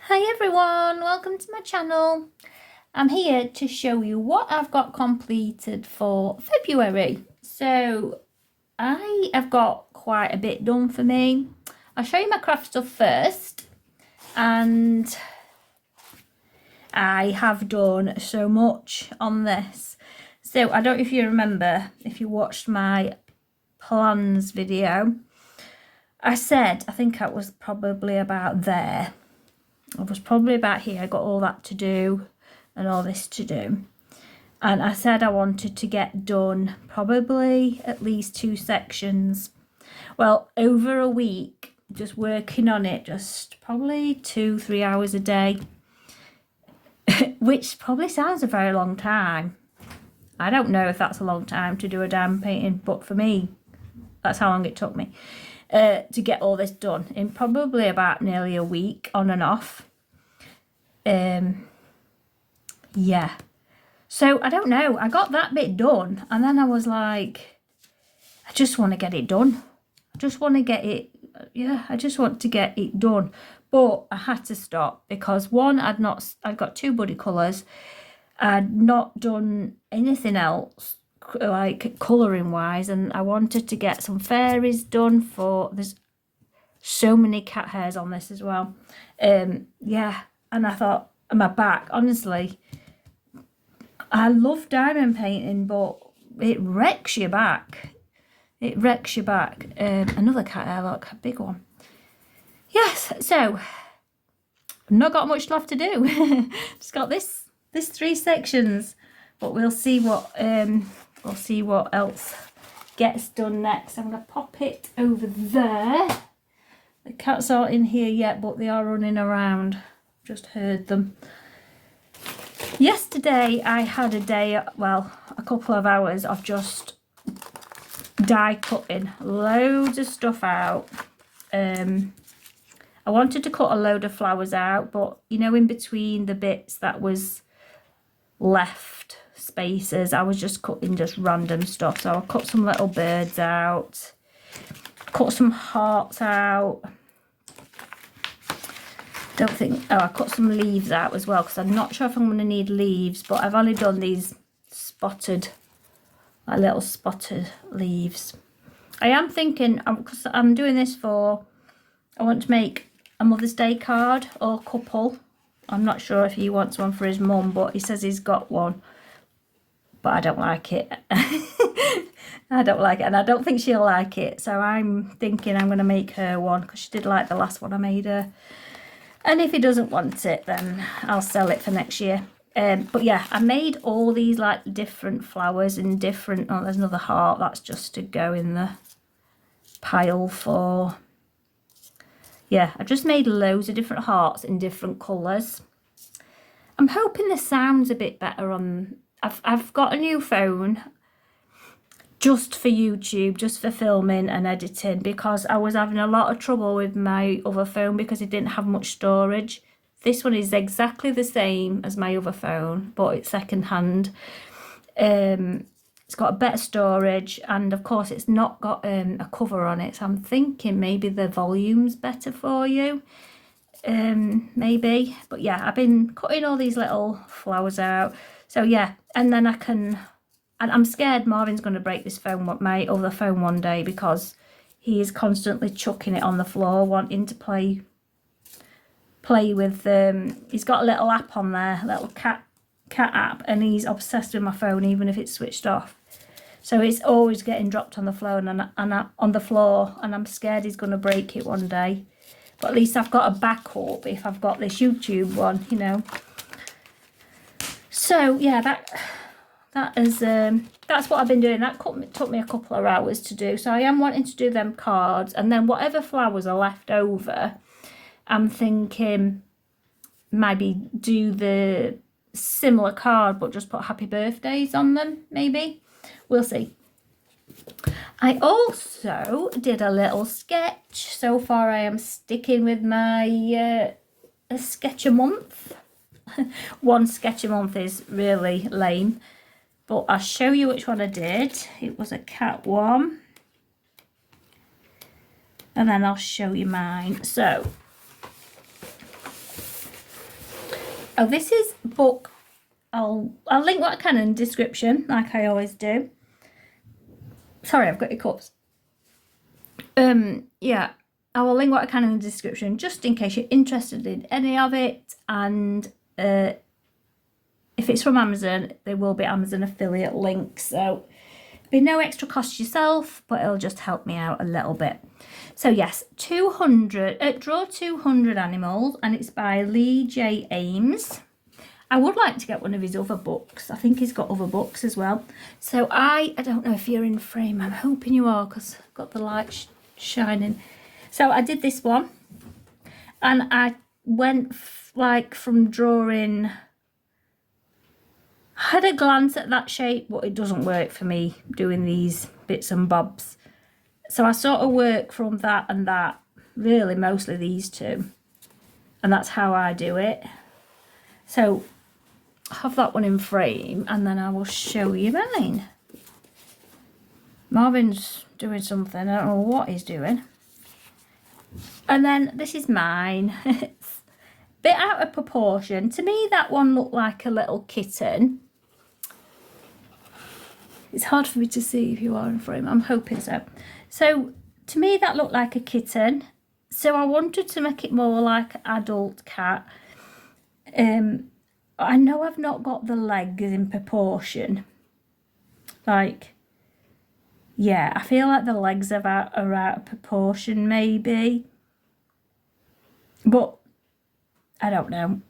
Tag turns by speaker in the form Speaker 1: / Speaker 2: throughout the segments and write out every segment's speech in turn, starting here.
Speaker 1: Hi everyone, welcome to my channel. I'm here to show you what I've got completed for February. So I have got quite a bit done for me. I'll show you my craft stuff first, and I have done so much on this. So I don't know if you remember, if you watched my plans video, I said, I think I was probably about there. I was probably about here. I got all that to do and all this to do. And I said I wanted to get done probably at least 2 sections. Well, over a week, just working on it, just probably 2-3 hours a day, which probably sounds a very long time. I don't know if that's a long time to do a diamond painting, but for me, that's how long it took me to get all this done in probably about nearly a week on and off. Yeah, so I don't know, I got that bit done and then I was like, I just want to get it done. I just want to get it, I just want to get it done. But I had to stop because one, I'd got 2 buddy colours. I'd not done anything else like colouring wise, and I wanted to get some fairies done for, there's so many cat hairs on this as well. Yeah, and I thought, my back, honestly, I love diamond painting, but it wrecks your back. It wrecks your back. Another cat hair, look, a big one. Yes, so not got much left to do. Just got this 3 sections, but we'll see what else gets done next. I'm gonna pop it over there. The cats aren't in here yet, but they are running around. Just heard them. Yesterday I had a day, well, a couple of hours of just die cutting loads of stuff out. I wanted to cut a load of flowers out, but you know, in between the bits that was left spaces, I was just cutting just random stuff. So I cut some little birds out, cut some hearts out. I cut some leaves out as well, because I'm not sure if I'm going to need leaves, but I've only done these spotted, like little spotted leaves. I am thinking, because I'm doing this for, I want to make a Mother's Day card or couple. I'm not sure if he wants one for his mum, but he says he's got one, but I don't like it. I don't like it, and I don't think she'll like it, so I'm thinking I'm going to make her one, because she did like the last one I made her. And if he doesn't want it, then I'll sell it for next year. But yeah, I made all these like different flowers and different, oh, there's another heart, that's just to go in the pile for, yeah, I just made loads of different hearts in different colours. I'm hoping the sound's a bit better on, I've got a new phone just for YouTube, just for filming and editing, because I was having a lot of trouble with my other phone because it didn't have much storage. This one is exactly the same as my other phone, but it's second hand. It's got better storage, and of course it's not got a cover on it, so I'm thinking maybe the volume's better for you. Maybe, but yeah, I've been cutting all these little flowers out. So yeah, and then I can, and I'm scared Marvin's going to break this phone, my other phone, one day, because he is constantly chucking it on the floor, wanting to play with, he's got a little app on there, a little cat app, and he's obsessed with my phone even if it's switched off. So it's always getting dropped on the floor, and I'm scared he's going to break it one day. But at least I've got a backup if I've got this YouTube one, you know. So yeah, that's what I've been doing. That took me a couple of hours to do. So I am wanting to do them cards, and then whatever flowers are left over, I'm thinking maybe do the similar card but just put happy birthdays on them, maybe. We'll see. I also did a little sketch. So far I am sticking with my a sketch a month. One sketch a month is really lame, but I'll show you which one I did. It was a cat one, and then I'll show you mine. So Oh, this is book. I'll link what I can in the description, like I always do. Sorry, I've got your cups. Yeah, I will link what I can in the description, just in case you're interested in any of it. And if it's from Amazon, there will be Amazon affiliate links. So be no extra cost yourself, but it'll just help me out a little bit. So yes, 200, draw 200 animals, and it's by Lee J. Ames. I would like to get one of his other books. I think he's got other books as well. So I don't know if you're in frame. I'm hoping you are, because I've got the light shining. So I did this one, and I went like from drawing. I had a glance at that shape, but it doesn't work for me doing these bits and bobs. So I sort of work from that and that, really mostly these two. And that's how I do it. So I have that one in frame, and then I will show you mine. Marvin's doing something, I don't know what he's doing. And then this is mine. It's a bit out of proportion. To me, that one looked like a little kitten. It's hard for me to see if you are in frame. I'm hoping so. So to me, that looked like a kitten. So I wanted to make it more like an adult cat. I know I've not got the legs in proportion. Like, yeah, I feel like the legs are out of proportion maybe. But I don't know.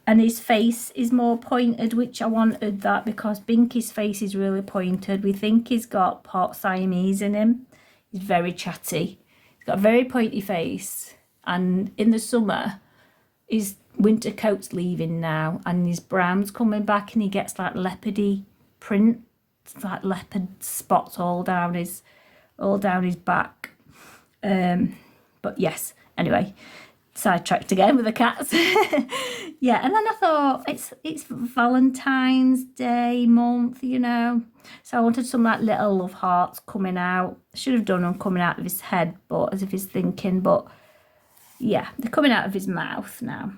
Speaker 1: And his face is more pointed, which I wanted that because Binky's face is really pointed. We think he's got part Siamese in him. He's very chatty. He's got a very pointy face. And in the summer, his winter coat's leaving now, and his brown's coming back, and he gets like leopardy print, like leopard spots all down his back. But yes, anyway, sidetracked again with the cats. Yeah, and then I thought it's Valentine's Day month, you know, so I wanted some like little love hearts coming out. I should have done them coming out of his head, but as if he's thinking, but yeah, they're coming out of his mouth now.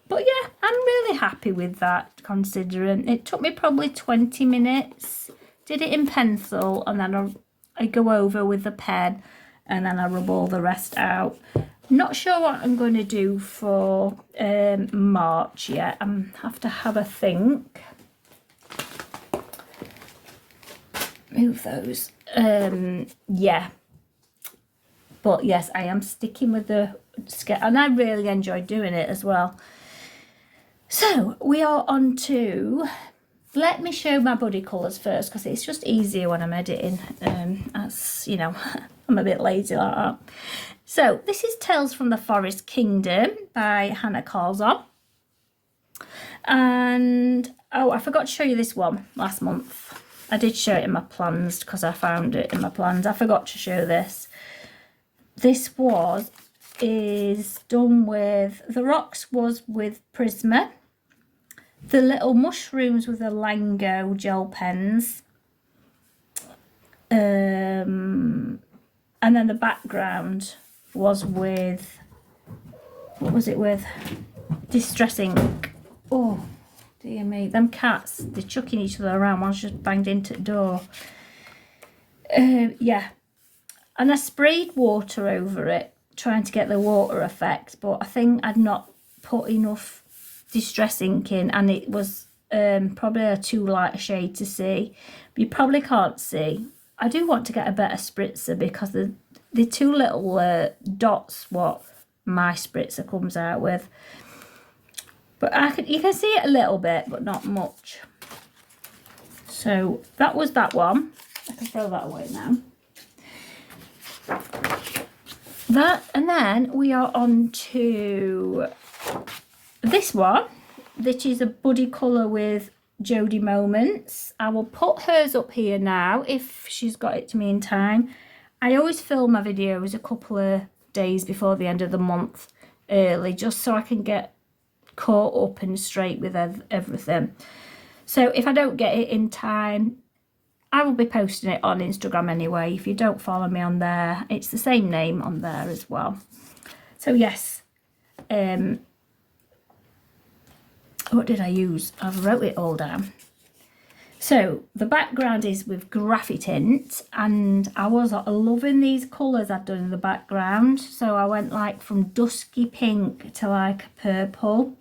Speaker 1: But yeah, I'm really happy with that, considering it took me probably 20 minutes. Did it in pencil, and then I go over with the pen, and then I rub all the rest out. Not sure what I'm going to do for March yet. I have to have a think. Move those. Yeah. But yes, I am sticking with the sketch, and I really enjoy doing it as well. So we are on to, let me show my body colours first, because it's just easier when I'm editing. As you know, I'm a bit lazy like that. So this is Tales from the Forest Kingdom by Hannah Carzon. And oh, I forgot to show you this one last month. I did show it in my plans because I found it in my plans. I forgot to show this. This is done with, the rocks was with Prisma. The little mushrooms with the Lango gel pens. And then the background was with, what was it with? Distress ink. Oh, dear me. Them cats, they're chucking each other around. One's just banged into the door. Yeah. And I sprayed water over it, trying to get the water effect. But I think I'd not put enough distress ink in, and it was probably a too light a shade to see. But you probably can't see. I do want to get a better spritzer, because the two little dots what my spritzer comes out with. But you can see it a little bit, but not much. So that was that one. I can throw that away now. That, and then we are on to this one, which is a buddy colour with Jodie Moments. I will put hers up here now if she's got it to me in time. I always film my videos a couple of days before the end of the month early, just so I can get caught up and straight with everything. So if I don't get it in time, I will be posting it on Instagram anyway. If you don't follow me on there, it's the same name on there as well. So yes, what did I use? I wrote it all down. So the background is with Graphitint, and I was loving these colours I'd done in the background. So I went like from dusky pink to like purple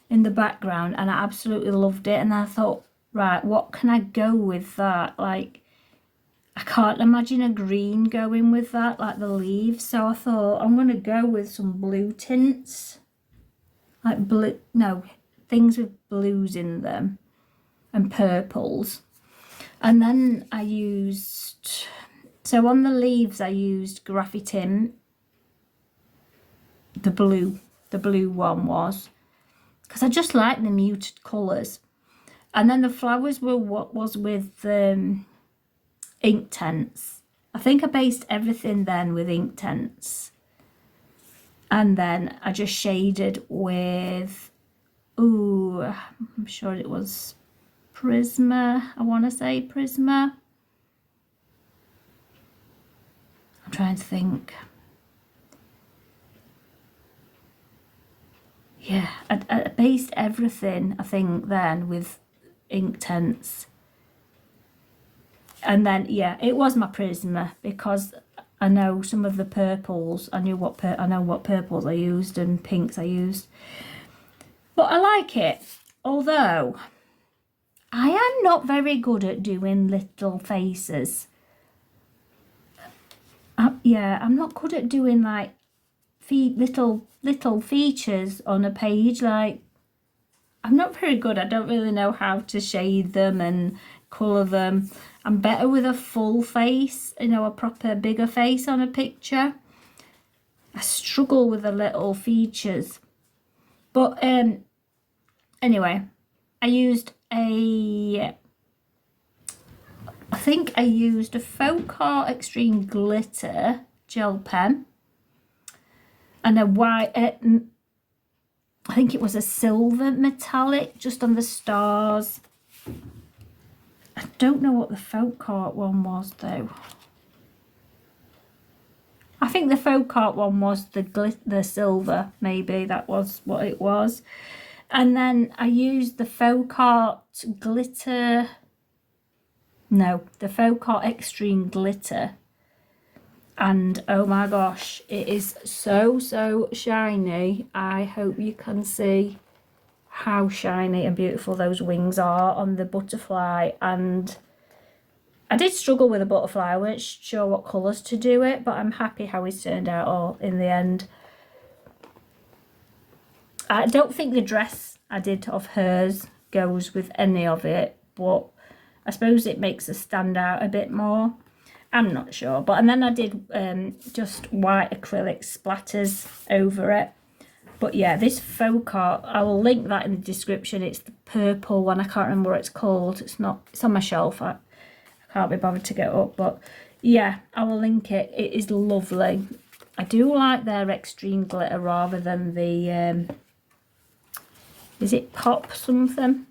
Speaker 1: in the background, and I absolutely loved it. And I thought, right, what can I go with that? Like, I can't imagine a green going with that, like the leaves. So I thought I'm going to go with some blue tints, like blue, no, things with blues in them and purples. And then I used, so on the leaves I used Graphitint, the blue one was, because I just like the muted colours. And then the flowers were what was with Inktense. I think I based everything then with Inktense. And then I just shaded with, ooh, I'm sure it was Prisma. I want to say Prisma. I'm trying to think. Yeah, I based everything, I think, then with Inktense. And then, yeah, it was my Prisma, because I know some of the purples. I know what purples I used and pinks I used. But I like it, although I am not very good at doing little faces. Yeah, I'm not good at doing like little features on a page. Like, I'm not very good. I don't really know how to shade them and colour them. I'm better with a full face, you know, a proper bigger face on a picture. I struggle with the little features. But anyway, I used I think I used a Folkart Extreme Glitter gel pen and a white, I think it was a silver metallic just on the stars. I don't know what the Folkart one was though. I think the Folkart one was the silver, maybe that was what it was. And then I used the Folkart glitter, no, the Folkart Extreme Glitter. And oh my gosh, it is so shiny. I hope you can see how shiny and beautiful those wings are on the butterfly. And I did struggle with the butterfly. I weren't sure what colours to do it, but I'm happy how it's turned out all in the end. I don't think the dress I did of hers goes with any of it, but I suppose it makes it stand out a bit more. I'm not sure. But and then I did just white acrylic splatters over it. But yeah, this Folkart, I will link that in the description. It's the purple one. I can't remember what it's called. It's on my shelf. I can't be bothered to get up. But yeah, I will link it. It is lovely. I do like their extreme glitter rather than the, is it pop something?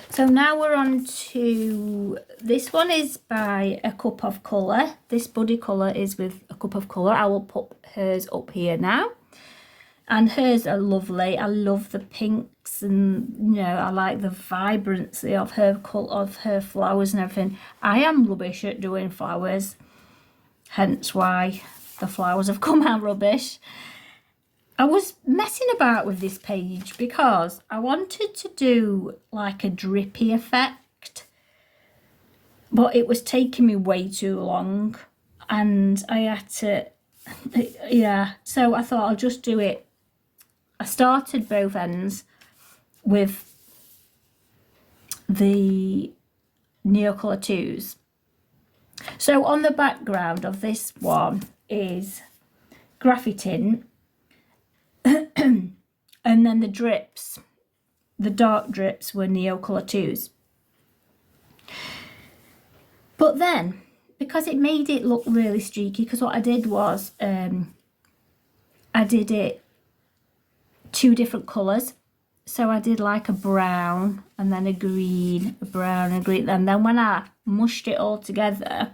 Speaker 1: So now we're on to, this one is by A Cup of Colour. This Buddy Colour is with A Cup of Colour. I will put hers up here now. And hers are lovely. I love the pinks, and you know, I like the vibrancy of her flowers and everything. I am rubbish at doing flowers, hence why the flowers have come out rubbish. I was messing about with this page because I wanted to do like a drippy effect, but it was taking me way too long, and I had to, yeah, so I thought I'll just do it. I started both ends with the Neocolor 2s. So on the background of this one is Graphitint, and then the drips, the dark drips, were Neocolor 2s. But then, because it made it look really streaky, because what I did was I did it two different colours. So I did like a brown and then a green, a brown and green, and then when I mushed it all together,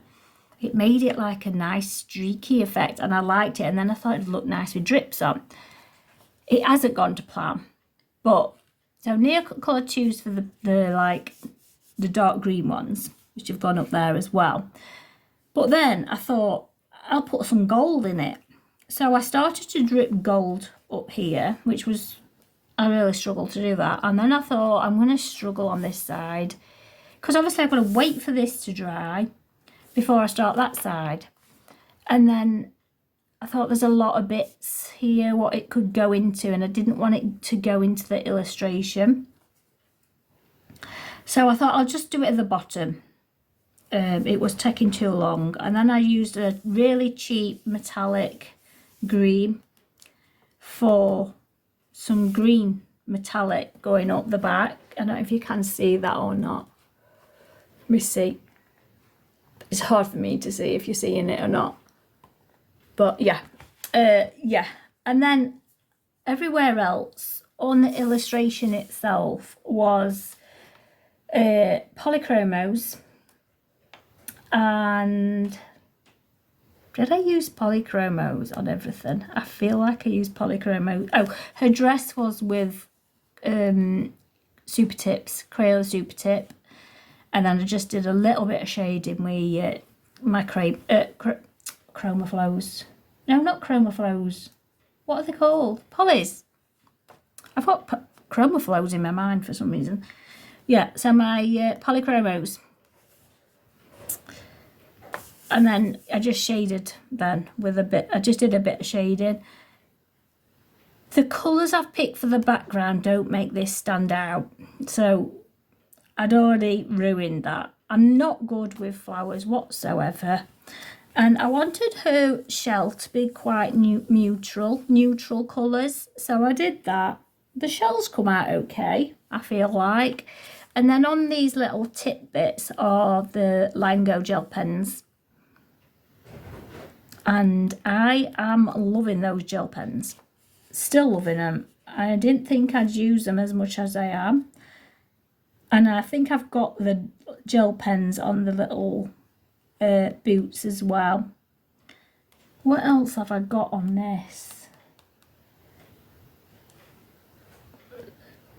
Speaker 1: it made it like a nice streaky effect, and I liked it. And then I thought it'd look nice with drips on. It hasn't gone to plan, but So near colour 2s for the dark green ones, which have gone up there as well. But then I thought I'll put some gold in it. So I started to drip gold up here, which was, I really struggled to do that. And then I thought I'm going to struggle on this side, because obviously I've got to wait for this to dry before I start that side. And then I thought there's a lot of bits here what it could go into, and I didn't want it to go into the illustration. So I thought I'll just do it at the bottom. It was taking too long. And then I used a really cheap metallic green for some green metallic going up the back. I don't know if you can see that or not. Let me see. It's hard for me to see if you're seeing it or not. But yeah. And then everywhere else on the illustration itself was polychromos. And did I use polychromos on everything? I feel like I used polychromos. Oh, her dress was with super tips, Crayola super tip, and then I just did a little bit of shading with my chromaflows. No, not chromaflows. What are they called? Polys. I've got chromaflows in my mind for some reason. Yeah, so my polychromos. And then I just shaded then with a bit, I just did a bit of shading. The colours I've picked for the background don't make this stand out. So I'd already ruined that. I'm not good with flowers whatsoever. And I wanted her shell to be quite neutral colours. So I did that. The shells come out okay, I feel like. And then on these little tip bits are the Lingo gel pens. And I am loving those gel pens. Still loving them. I didn't think I'd use them as much as I am. And I think I've got the gel pens on the little boots as well. What else have I got on this?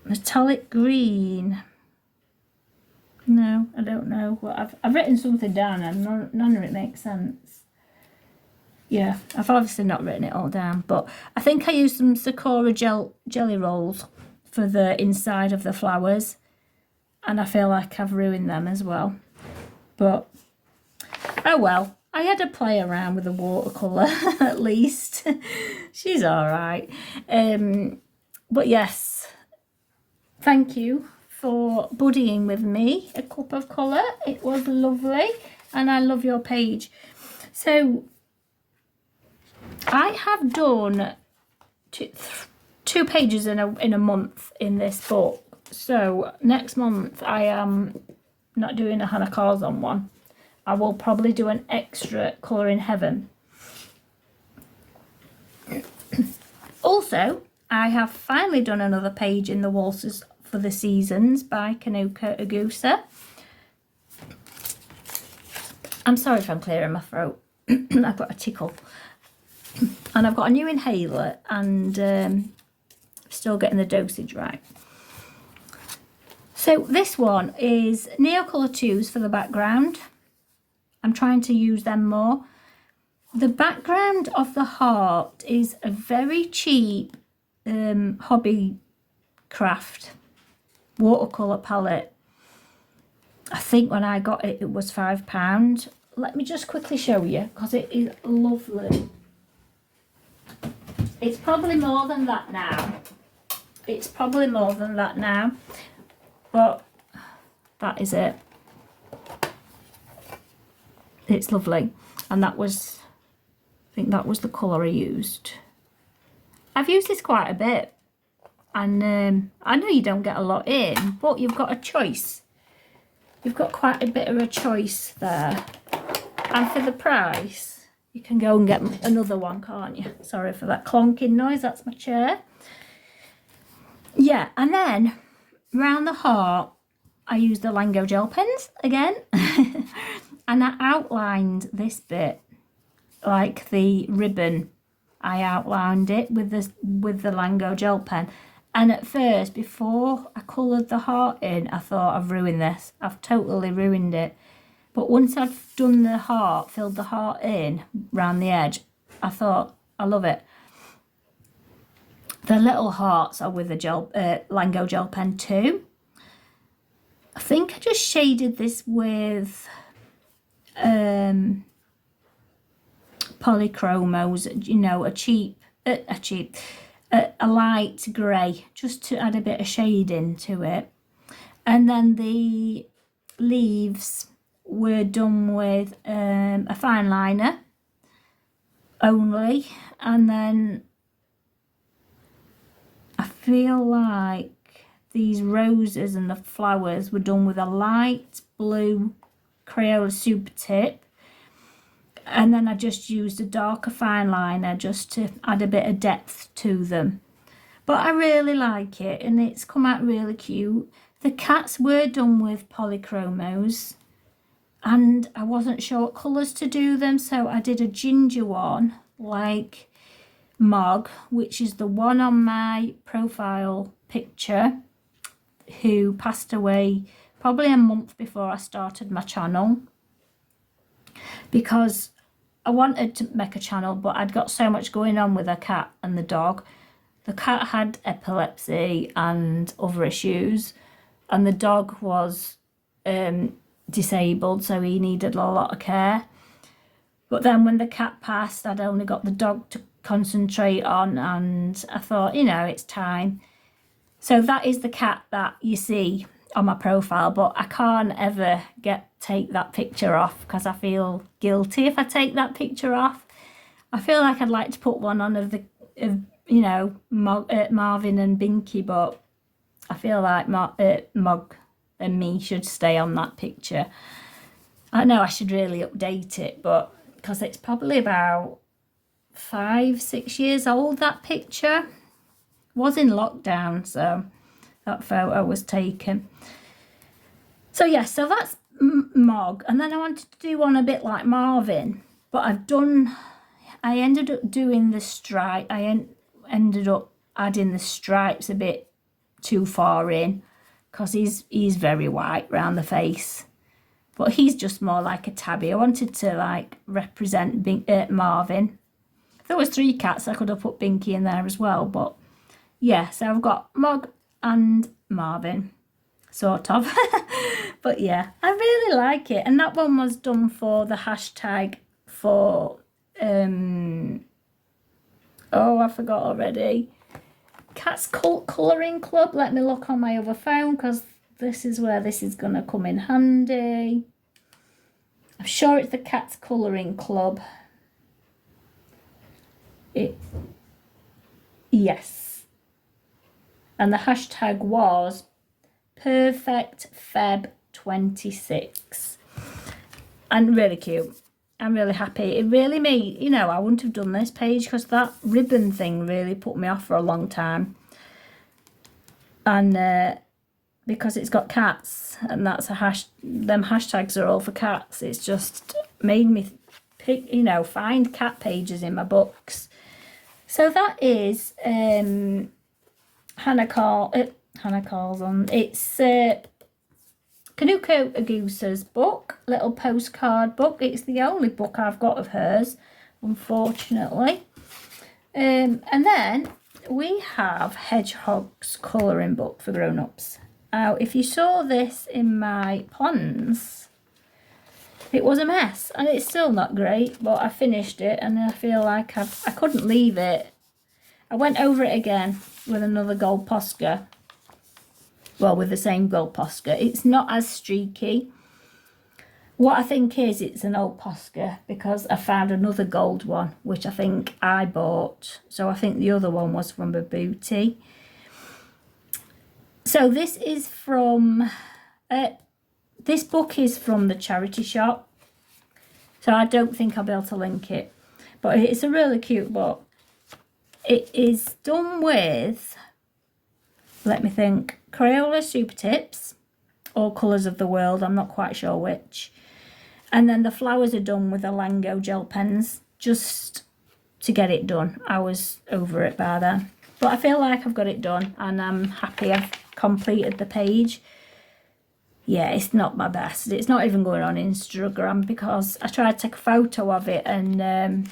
Speaker 1: Metallic green. No, I don't know. Well, I've written something down and none of it makes sense. Yeah, I've obviously not written it all down, but I think I used some Sakura jelly rolls for the inside of the flowers, and I feel like I've ruined them as well. But oh well, I had to play around with the watercolour at least. She's all right. But yes, thank you for buddying with me a cup of colour. It was lovely, and I love your page. So I have done two pages in a month in this book. So next month I am not doing a Hannah Carzon one. I will probably do an extra Colour in Heaven. Also, I have finally done another page in the Waltzes for the Seasons by Kanuka Agusa. I'm sorry if I'm clearing my throat. I've got a tickle. And I've got a new inhaler and still getting the dosage right. So this one is Neocolour 2s for the background. I'm trying to use them more. The background of the heart is a very cheap hobby craft watercolour palette. I think when I got it, it was £5. Let me just quickly show you because it is lovely. It's probably more than that now. It's probably more than that now. But that is it. It's lovely. And that was, I think that was the colour I used. I've used this quite a bit. And I know you don't get a lot in, but you've got a choice. You've got quite a bit of a choice there. And for the price, you can go and get another one, can't you? Sorry for that clonking noise, that's my chair. Yeah, and then around the heart, I used the Lingo gel pens again. And I outlined this bit, like the ribbon. I outlined it with the Lingo gel pen. And at first, before I coloured the heart in, I thought, I've ruined this. I've totally ruined it. But once I've done the heart, filled the heart in round the edge, I thought, I love it. The little hearts are with a gel, Lango gel pen too. I think I just shaded this with polychromos, you know, a light grey, just to add a bit of shading to it. And then the leaves were done with a fine liner only, and then I feel like these roses and the flowers were done with a light blue Crayola super tip, and then I just used a darker fine liner just to add a bit of depth to them. But I really like it, and it's come out really cute. The cats were done with polychromos, and I wasn't sure what colours to do them, so I did a ginger one like Mog, which is the one on my profile picture, who passed away probably a month before I started my channel, because I wanted to make a channel, but I'd got so much going on with a cat and the dog. The cat had epilepsy and other issues, and the dog was disabled, so he needed a lot of care. But then when the cat passed, I'd only got the dog to concentrate on, and I thought, you know, it's time. So that is the cat that you see on my profile, but I can't ever take that picture off because I feel guilty if I take that picture off. I feel like I'd like to put one on of you know, Marvin and Binky, but I feel like Mog and me should stay on that picture. I know I should really update it, but because it's probably about 5-6 years old, that picture was in lockdown, so that photo was taken. So yeah, so that's Mog, and then I wanted to do one a bit like Marvin, but I ended up doing the stripe. I ended up adding the stripes a bit too far in, because he's very white round the face, but he's just more like a tabby. I wanted to like represent Marvin. If there was 3 cats, I could have put Binky in there as well, but yeah, so I've got Mog and Marvin, sort of. But yeah, I really like it, and that one was done for the hashtag for oh, I forgot already. Cats Colouring Club. Let me look on my other phone, because this is where this is going to come in handy. I'm sure it's the Cats Colouring Club. Yes. And the hashtag was PerfectFeb26. And really cute. I'm really happy. It really made, you know, I wouldn't have done this page because that ribbon thing really put me off for a long time. And because it's got cats, and that's them hashtags are all for cats, it's just made me pick, you know, find cat pages in my books. So that is Hannah calls on. It's Kanuko Agusa's book, little postcard book. It's the only book I've got of hers, unfortunately. And then we have Hedgehog's colouring book for grown-ups. Now, if you saw this in my plans, it was a mess, and it's still not great, but I finished it, and I feel like I couldn't leave it. I went over it again with another gold Posca. Well, with the same gold Posca. It's not as streaky. What I think is it's an old Posca, because I found another gold one, which I think I bought. So I think the other one was from a booty. So this is from, this book is from the charity shop. So I don't think I'll be able to link it. But it's a really cute book. It is done with, let me think, Crayola Super Tips, All Colours of the World, I'm not quite sure which. And then the flowers are done with the Lango gel pens, just to get it done. I was over it by then. But I feel like I've got it done and I'm happy I've completed the page. Yeah, it's not my best. It's not even going on Instagram because I tried to take a photo of it and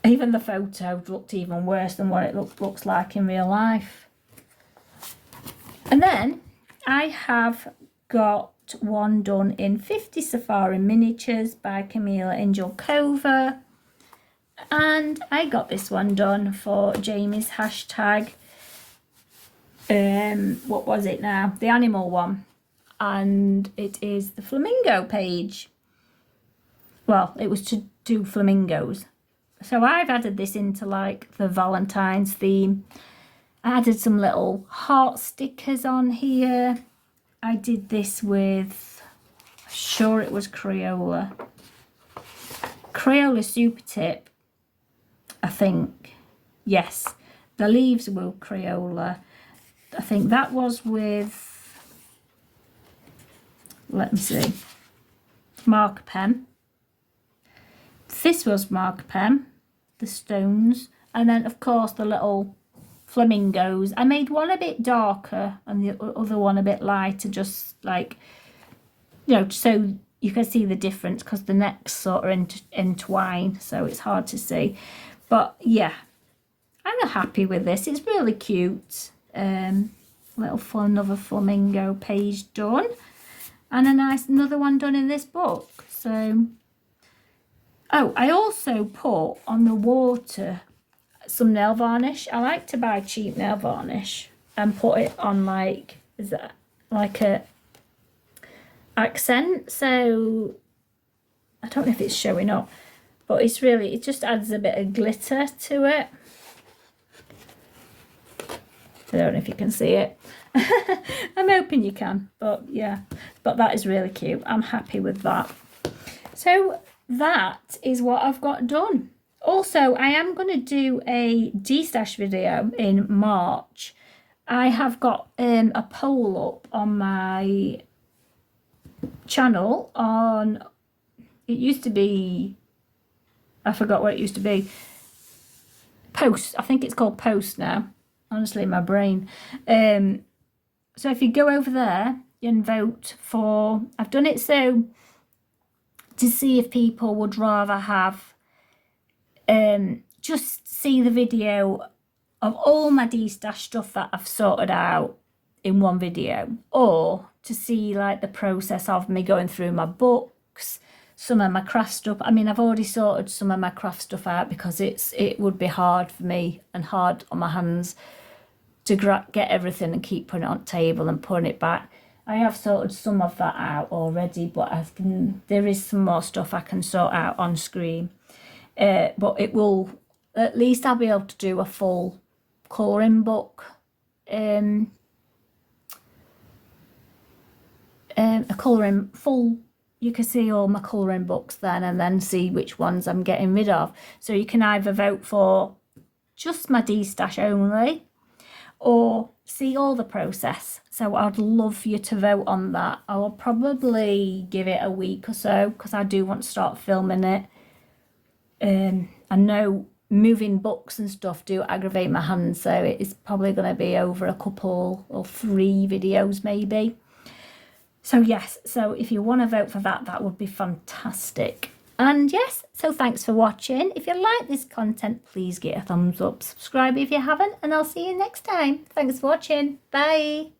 Speaker 1: even the photo looked even worse than what it looks like in real life. And then I have got one done in 50 Safari Miniatures by Camila Injalkova. And I got this one done for Jamie's hashtag. What was it now? The animal one. And it is the flamingo page. Well, it was to do flamingos. So I've added this into like the Valentine's theme. I added some little heart stickers on here. I did this with, I'm sure it was Crayola Super Tip, I think. Yes, the leaves were Crayola. I think that was with, let me see, marker pen. This was marker pen, the stones, and then of course the little flamingos. I made one a bit darker and the other one a bit lighter, just like, you know, so you can see the difference because the necks sort of entwine, so it's hard to see. But yeah, I'm happy with this. It's really cute. Another flamingo page done, and another one done in this book. So, oh, I also put on the water some nail varnish. I like to buy cheap nail varnish and put it on like, is that like a accent? So I don't know if it's showing up, but it's really, it just adds a bit of glitter to it. I don't know if you can see it. I'm hoping you can, but yeah, but that is really cute. I'm happy with that. So that is what I've got done. Also, I am going to do a destash video in March. I have got a poll up on my channel on, it used to be, I forgot what it used to be, Post. I think it's called Post now. Honestly, my brain. So if you go over there and vote for, I've done it so to see if people would rather have just see the video of all my destash stuff that I've sorted out in one video, or to see like the process of me going through my books, some of my craft stuff. I mean, I've already sorted some of my craft stuff out because it would be hard for me and hard on my hands to get everything and keep putting it on the table and putting it back. I have sorted some of that out already, but there is some more stuff I can sort out on screen. But it will, at least I'll be able to do a full colouring book. A colouring full, you can see all my colouring books then, and then see which ones I'm getting rid of. So you can either vote for just my destash only, or see all the process. So I'd love you to vote on that. I will probably give it a week or so because I do want to start filming it. I know moving books and stuff do aggravate my hands, so it's probably going to be over a couple or 3 videos maybe. So yes, so if you want to vote for that, that would be fantastic. And yes, so thanks for watching. If you like this content, please give it a thumbs up, subscribe if you haven't, and I'll see you next time. Thanks for watching. Bye.